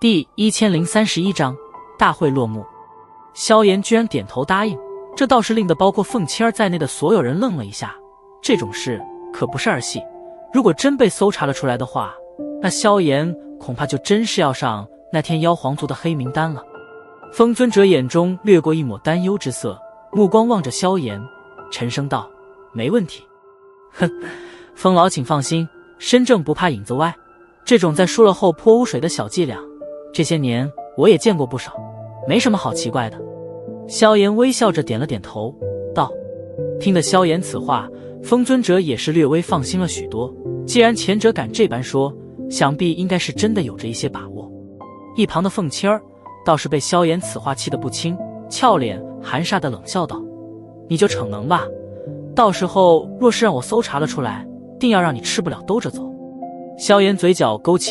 第1031章大会落幕。萧炎居然点头答应，这倒是令得包括凤七儿在内的所有人愣了一下。这种事可不是儿戏，如果真被搜查了出来的话，那萧炎恐怕就真是要上那天妖皇族的黑名单了。风尊者眼中掠过一抹担忧之色，目光望着萧炎，沉声道：没问题。哼，风老请放心，身正不怕影子歪，这种在输了后泼污水的小伎俩，这些年我也见过不少，没什么好奇怪的。萧炎微笑着点了点头，道：听得萧炎此话，风尊者也是略微放心了许多，既然前者敢这般说，想必应该是真的有着一些把握。一旁的凤七儿倒是被萧炎此话气得不轻，俏脸含煞的冷笑道：你就逞能吧，到时候若是让我搜查了出来，定要让你吃不了兜着走。萧炎嘴角勾起